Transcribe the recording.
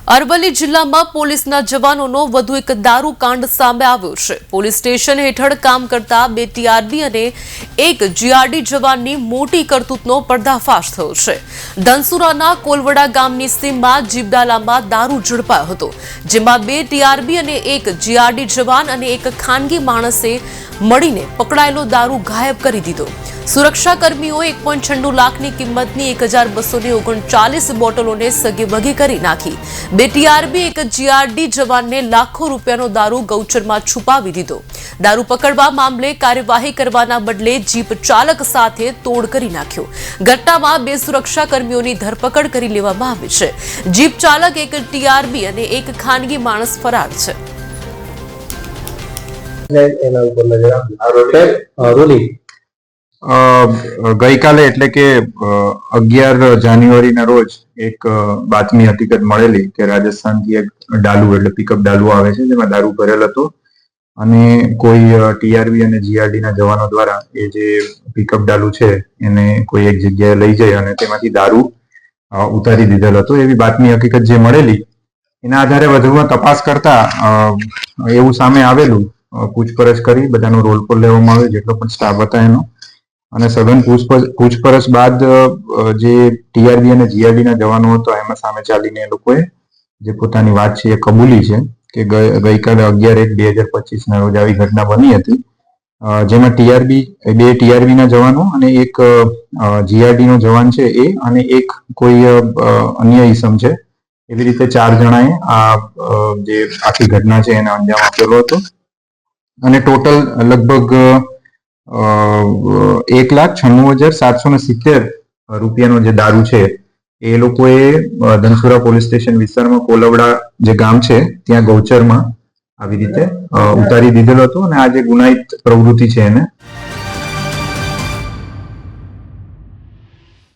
અરવલ્લી જિલ્લામાં પોલીસના જવાનોનો વધુ એક દારૂકાંડ સામે આવ્યો છે। પોલીસ સ્ટેશન હેઠળ કામ કરતા 2 ટીઆરબી અને 1 જીઆરડી જવાનની મોટી કરતૂતનો પર્દાફાશ થયો છે। ધનસુરાના કોલવડા ગામની સીમમાં જીબડાલામાં દારૂ ઝડપાયો હતો, જેમાં 2 ટીઆરબી અને 1 જીઆરડી જવાન અને 1 ખાનગી માણસે મળીને પકડાયેલો દારૂ ગાયબ કરી દીધો। સુરક્ષાકર્મીઓએ 1.96 લાખની કિંમતની 1239 બોટલોને સગેવગે કરી નાખી। 2 ટીઆરબી 1 જીઆરડી જવાનને લાખો રૂપિયાનો દારૂ ગૌચરમાં છુપાવી દીધો। દારૂ પકડવા મામલે કાર્યવાહી કરવાના બદલે જીપ ચાલક સાથે તોડ કરી નાખ્યો। ઘટનામાં 2 સુરક્ષાકર્મીઓની ધરપકડ કરી લેવામાં આવી છે। જીપ ચાલક 1 ટીઆરબી અને 1 ખાનગી માણસ ફરાર છે। ગઈકાલે એટલે કે 11 જાન્યુઆરીના રોજ એક બાતમી હકીકત મળેલી કે રાજસ્થાનથી એક ડાલુ એટલે પિકઅપ ડાલુ આવે છે, જેમાં દારૂ ભરેલ હતો અને કોઈ ટીઆરબી અને જીઆરડી ના જવાનો દ્વારા એ જે પિકઅપ ડાલુ છે એને કોઈ એક જગ્યાએ લઈ જઈ અને તેમાંથી દારૂ ઉતારી દીધેલ હતો। એવી બાતમી હકીકત જે મળેલી એના આધારે વધુમાં તપાસ કરતા એવું સામે આવેલું। પૂછપરછ કરી બધાનો રોલ કોલ લેવામાં આવ્યો, જેટલો પણ સ્ટાફ હતા એનો, અને સઘન પૂછપરછ બાદ જે ટીઆરબી અને જીઆરડી ના જવાનો હતો એમાં સામે ચાલીને એ લોકોએ જે પોતાની વાત છે એ કબૂલી છે કે ગઈકાલે 11/1/2025 ના રોજ આવી ઘટના બની હતી, જેમાં 2 ટીઆરબી ના જવાનો અને 1 જીઆરડી નો જવાન છે એ અને 1 કોઈ અન્ય ઈસમ છે, એવી રીતે 4 જણાએ આ જે આખી ઘટના છે એને અંજામ આપેલો હતો અને ટોટલ લગભગ 1,96,770 રૂપિયાનો જે દારૂ છે એ લોકોએ ધનસુરા પોલીસ સ્ટેશન વિસ્તારમાં કોલવડા જે ગામ છે ત્યાં ગૌચરમાં આવી રીતે ઉતારી દીધેલો હતો અને આ જે ગુનાહિત પ્રવૃત્તિ છે એને